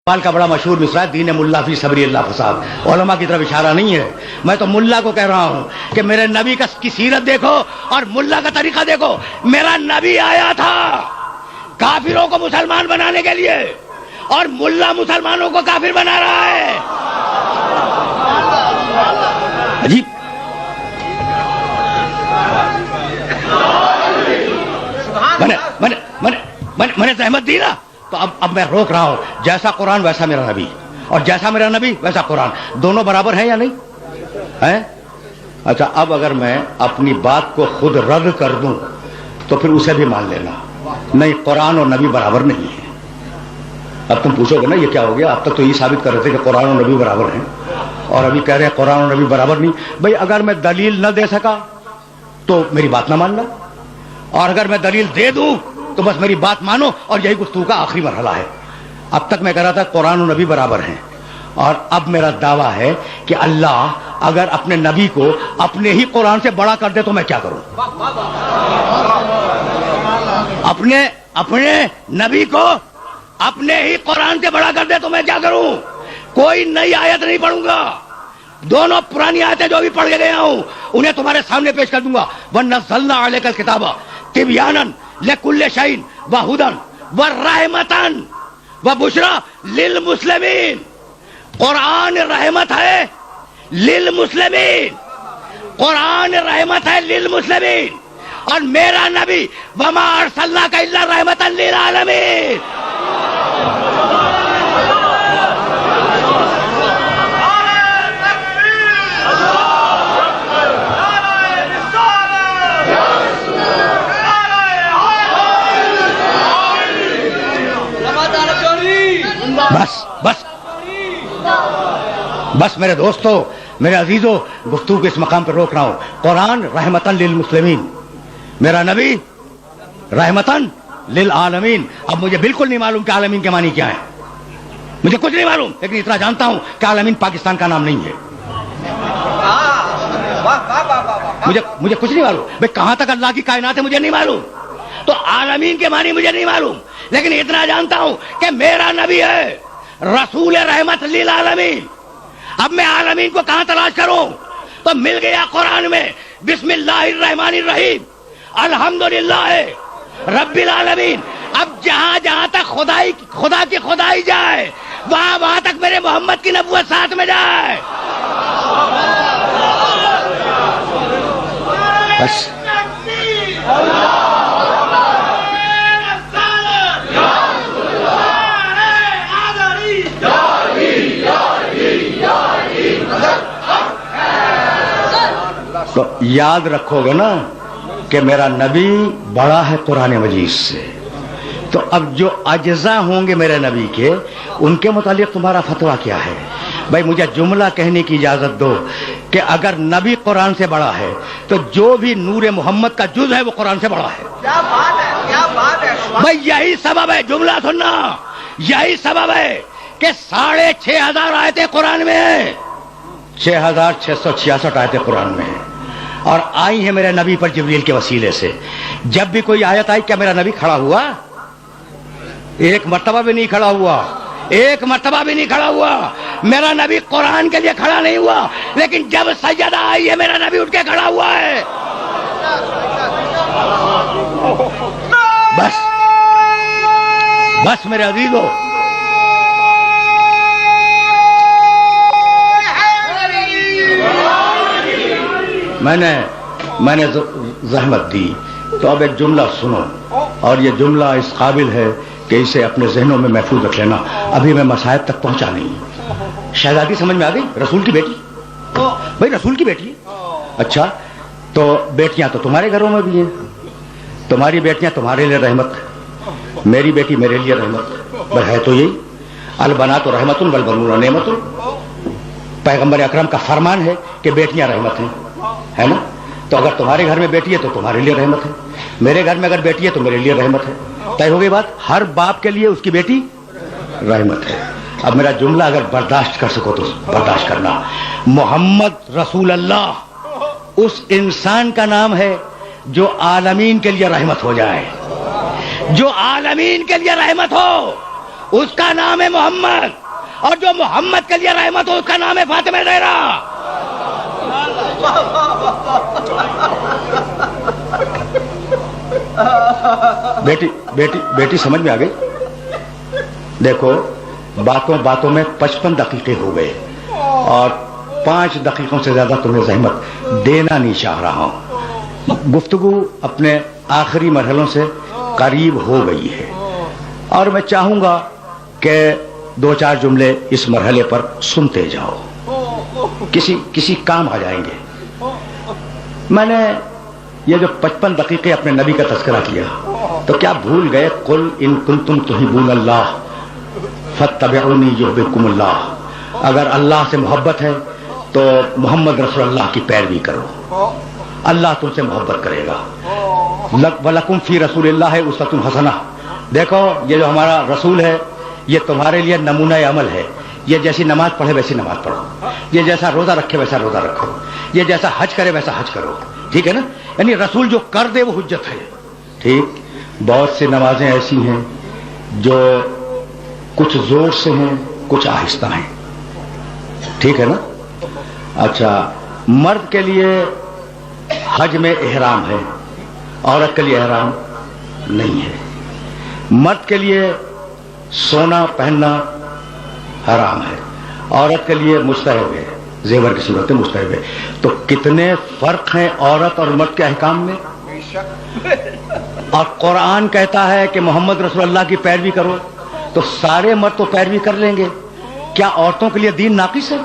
اقبال کا بڑا مشہور مصرع دین ملا فی صبری اللہ فساد، علماء کی طرف اشارہ نہیں ہے، میں تو ملا کو کہہ رہا ہوں کہ میرے نبی کی سیرت دیکھو اور ملا کا طریقہ دیکھو۔ میرا نبی آیا تھا کافروں کو مسلمان بنانے کے لیے اور ملا مسلمانوں کو کافر بنا رہا ہے۔ عجیب۔ میں نے زحمت دی نا، تو اب میں روک رہا ہوں، جیسا قرآن ویسا میرا نبی، اور جیسا میرا نبی ویسا قرآن، دونوں برابر ہیں یا نہیں ہیں؟ اچھا، اب اگر میں اپنی بات کو خود رد کر دوں تو پھر اسے بھی مان لینا، نہیں قرآن اور نبی برابر نہیں ہے۔ اب تم پوچھو گے نا یہ کیا ہو گیا، اب تک تو یہ ثابت کر رہے تھے کہ قرآن اور نبی برابر ہیں اور ابھی کہہ رہے ہیں قرآن اور نبی برابر نہیں۔ بھئی اگر میں دلیل نہ دے سکا تو میری بات نہ ماننا، اور اگر میں دلیل دے دوں تو بس میری بات مانو، اور یہی گفتگو کا آخری مرحلہ ہے۔ اب تک میں کہہ رہا تھا قرآن و نبی برابر ہیں، اور اب میرا دعویٰ ہے کہ اللہ اگر اپنے نبی کو اپنے ہی قرآن سے بڑا کر دے تو میں کیا کروں؟ اپنے نبی کو اپنے ہی قرآن سے بڑا کر دے تو میں کیا کروں؟ کوئی نئی آیت نہیں پڑھوں گا، دونوں پرانی آیتیں جو بھی پڑھ کے گیا ہوں انہیں تمہارے سامنے پیش کر دوں گا۔ وَنَزَّلْنَا عَلَيْكَ الْكِتَابَ تِبْيَانًا لِكُلِّ شَيْءٍ وَهُدًى وَرَحْمَةً وَبُشْرَىٰ لِلْمُسْلِمِينَ۔ قرآن رحمت ہے للمسلمین، قرآن رحمت ہے للمسلمین، اور میرا نبی وَمَا أَرْسَلْنَاكَ إِلَّا رَحْمَةً لِلْعَالَمِينَ۔ بس میرے دوستو، میرے عزیزو، گفتگو کو اس مقام پر روک رہا ہوں۔ قرآن رحمتاً للمسلمین، میرا نبی رحمتاً للعالمین۔ اب مجھے بالکل نہیں معلوم کہ عالمین کے معنی کیا ہے، مجھے کچھ نہیں معلوم، لیکن اتنا جانتا ہوں کہ عالمین پاکستان کا نام نہیں ہے۔ مجھے کچھ نہیں معلوم، بھئی کہاں تک اللہ کی کائنات ہے مجھے نہیں معلوم، تو عالمین کے معنی مجھے نہیں معلوم، لیکن اتنا جانتا ہوں کہ میرا نبی ہے رسول رحمت للعالمین۔ اب میں عالمین کو کہاں تلاش کروں؟ تو مل گیا قرآن میں، بسم اللہ الرحمن الرحیم، الحمدللہ رب العالمین۔ اب جہاں جہاں تک خدا کی خدائی جائے، وہاں تک میرے محمد کی نبوت ساتھ میں جائے۔ بس تو یاد رکھو گے نا کہ میرا نبی بڑا ہے قرآن مجید سے، تو اب جو اجزاء ہوں گے میرے نبی کے، ان کے متعلق تمہارا فتویٰ کیا ہے؟ بھائی مجھے جملہ کہنے کی اجازت دو کہ اگر نبی قرآن سے بڑا ہے تو جو بھی نور محمد کا جز ہے وہ قرآن سے بڑا ہے۔ کیا بات ہے، کیا بات ہے بھائی، یہی سبب ہے، جملہ سننا، یہی سبب ہے کہ 6,500 آیتیں قرآن میں ہیں، 6,666 آیتیں قرآن میں ہیں، اور آئی ہیں میرے نبی پر جبریل کے وسیلے سے۔ جب بھی کوئی آیت آئی کیا میرا نبی کھڑا ہوا؟ ایک مرتبہ بھی نہیں کھڑا ہوا، ایک مرتبہ بھی نہیں کھڑا ہوا۔ میرا نبی قرآن کے لیے کھڑا نہیں ہوا، لیکن جب سجدہ آئی ہے میرا نبی اٹھ کے کھڑا ہوا ہے۔ بس میرے عزیزو، میں نے زحمت دی، تو اب ایک جملہ سنو، اور یہ جملہ اس قابل ہے کہ اسے اپنے ذہنوں میں محفوظ رکھ لینا۔ ابھی میں مصائب تک پہنچا نہیں۔ شہزادی سمجھ میں آ گئی؟ رسول کی بیٹی، بھائی رسول کی بیٹی۔ اچھا، تو بیٹیاں تو تمہارے گھروں میں بھی ہیں، تمہاری بیٹیاں تمہارے لیے رحمت، میری بیٹی میرے لیے رحمت، بھائی ہے تو یہی، البنات رحمت والبنون نعمت۔ پیغمبر اکرم کا فرمان ہے کہ بیٹیاں رحمت ہیں، ہے نا؟ تو اگر تمہارے گھر میں بیٹی ہے تو تمہارے لیے رحمت ہے، میرے گھر میں اگر بیٹی ہے تو میرے لیے رحمت ہے۔ طے ہو گئی بات؟ ہر باپ کے لیے اس کی بیٹی رحمت ہے۔ اب میرا جملہ اگر برداشت کر سکو تو برداشت کرنا۔ محمد رسول اللہ اس انسان کا نام ہے جو عالمین کے لیے رحمت ہو جائے، جو عالمین کے لیے رحمت ہو، اس کا نام ہے محمد، اور جو محمد کے لیے رحمت ہو اس کا نام ہے فاطمہ زہرا۔ بیٹی سمجھ میں آ گئی؟ دیکھو باتوں باتوں میں 55 دقیقے ہو گئے اور 5 دقیقوں سے زیادہ تمہیں زحمت دینا نہیں چاہ رہا ہوں۔ گفتگو اپنے آخری مرحلوں سے قریب ہو گئی ہے اور میں چاہوں گا کہ 2-4 جملے اس مرحلے پر سنتے جاؤ، کسی کام آ جائیں گے۔ میں نے یہ جو 55 دقیقے اپنے نبی کا تذکرہ کیا تو کیا بھول گئے؟ قل ان کنتم تحبون اللہ فاتبعونی یحببکم اللہ، اگر اللہ سے محبت ہے تو محمد رسول اللہ کی پیروی کرو، اللہ تم سے محبت کرے گا۔ وَلَكُمْ فِي رَسُولِ اللَّهِ أُسْوَةٌ حَسَنَةٌ، دیکھو یہ جو ہمارا رسول ہے یہ تمہارے لیے نمونہ عمل ہے، یہ جیسی نماز پڑھے ویسی نماز پڑھو، یہ جیسا روزہ رکھے ویسا روزہ رکھو، یہ جیسا حج کرے ویسا حج کرو، ٹھیک ہے نا؟ یعنی رسول جو کر دے وہ حجت ہے، ٹھیک؟ بہت سی نمازیں ایسی ہیں جو کچھ زور سے ہیں کچھ آہستہ ہیں، ٹھیک ہے نا؟ اچھا، مرد کے لیے حج میں احرام ہے، عورت کے لیے احرام نہیں ہے۔ مرد کے لیے سونا پہننا حرام ہے، عورت کے لیے مستحب ہے، زیور کی صورت میں مستحب ہے۔ تو کتنے فرق ہیں عورت اور مرد کے احکام میں؟ اور قرآن کہتا ہے کہ محمد رسول اللہ کی پیروی کرو، تو سارے مرد تو پیروی کر لیں گے، کیا عورتوں کے لیے دین ناقص ہے؟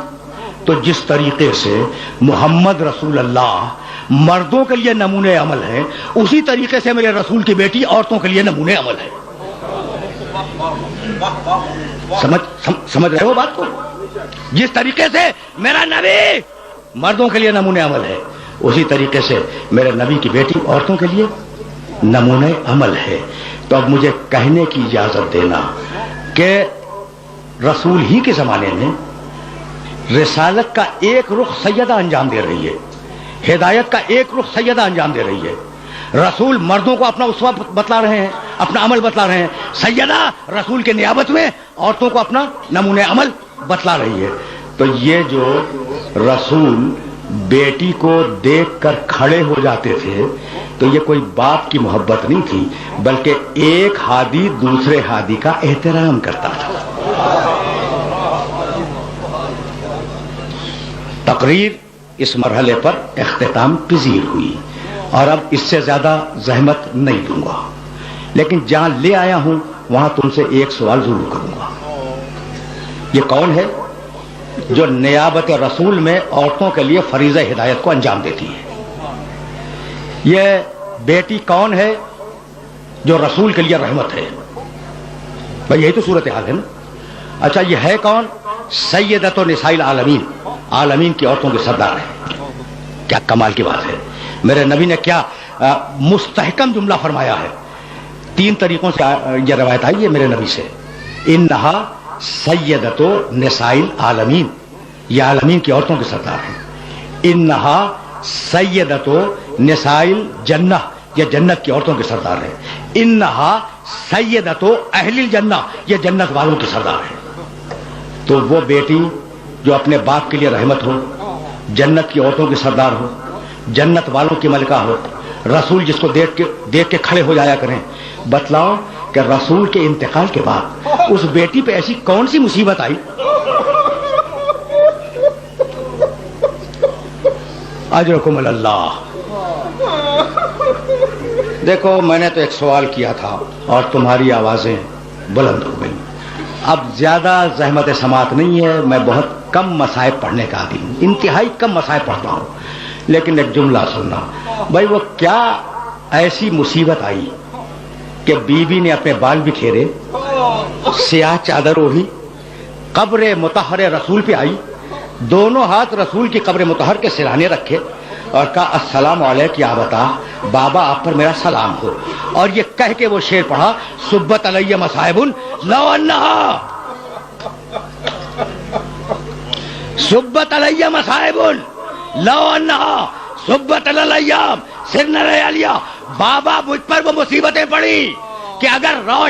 تو جس طریقے سے محمد رسول اللہ مردوں کے لیے نمونے عمل ہے، اسی طریقے سے میرے رسول کی بیٹی عورتوں کے لیے نمونے عمل ہے۔ سمجھ رہے ہو بات کو؟ جس طریقے سے میرا نبی مردوں کے لیے نمونے عمل ہے، اسی طریقے سے میرے نبی کی بیٹی عورتوں کے لیے نمونے عمل ہے۔ تو اب مجھے کہنے کی اجازت دینا کہ رسول ہی کے زمانے میں رسالت کا ایک رخ سیدہ انجام دے رہی ہے، ہدایت کا ایک رخ سیدہ انجام دے رہی ہے۔ رسول مردوں کو اپنا اسوہ بتلا رہے ہیں، اپنا عمل بتلا رہے ہیں، سیدہ رسول کے نیابت میں عورتوں کو اپنا نمونہ عمل بتلا رہی ہے۔ تو یہ جو رسول بیٹی کو دیکھ کر کھڑے ہو جاتے تھے تو یہ کوئی باپ کی محبت نہیں تھی، بلکہ ایک ہادی دوسرے ہادی کا احترام کرتا تھا۔ تقریر اس مرحلے پر اختتام پذیر ہوئی اور اب اس سے زیادہ زحمت نہیں دوں گا، لیکن جہاں لے آیا ہوں وہاں تم سے ایک سوال ضرور کروں گا۔ یہ کون ہے جو نیابت رسول میں عورتوں کے لیے فریضہ ہدایت کو انجام دیتی ہے؟ یہ بیٹی کون ہے جو رسول کے لیے رحمت ہے؟ بھائی یہی تو صورتحال ہے نا۔ اچھا، یہ ہے کون؟ سیدۃ نساء العالمین، عالمین کی عورتوں کے سردار ہے۔ کیا کمال کی بات ہے! میرے نبی نے کیا مستحکم جملہ فرمایا ہے۔ 3 طریقوں سے یہ روایت آئی ہے میرے نبی سے، انہا سیدۃ نساء العالمین، یہ عالمین کی عورتوں کے سردار ہیں۔ انہا سیدۃ نساء الجنہ، یہ جنت کی عورتوں کے سردار ہیں۔ انہا سیدۃ اہل الجنہ، یہ جنت والوں کے سردار ہیں۔ تو وہ بیٹی جو اپنے باپ کے لیے رحمت ہو، جنت کی عورتوں کی سردار ہو، جنت والوں کی ملکہ ہو، رسول جس کو دیکھ کے کھڑے ہو جایا کریں، بتلاؤ کہ رسول کے انتقال کے بعد اس بیٹی پہ ایسی کون سی مصیبت آئی؟ اجرکم اللہ۔ دیکھو، میں نے تو ایک سوال کیا تھا اور تمہاری آوازیں بلند ہو گئیں۔ اب زیادہ زحمت سماعت نہیں ہے، میں بہت کم مصائب پڑھنے کا عادی ہوں، انتہائی کم مصائب پڑھتا ہوں، لیکن ایک جملہ سننا۔ بھائی وہ کیا ایسی مصیبت آئی کہ بیوی نے اپنے بال بکھیرے، سیاہ چادر اوڑھی، قبر مطہر رسول پہ آئی، دونوں ہاتھ رسول کی قبر مطہر کے سرانے رکھے اور کہا السلام علیک یا بتا بابا، آپ پر میرا سلام ہو، اور یہ کہہ کے وہ شعر پڑھا صبت علیہ مصائب لو انہا، صبت علیہ مصائب لو انہا صبت علیہ سرن لیالیہ، بابا مجھ پر وہ مصیبتیں پڑی کہ اگر روش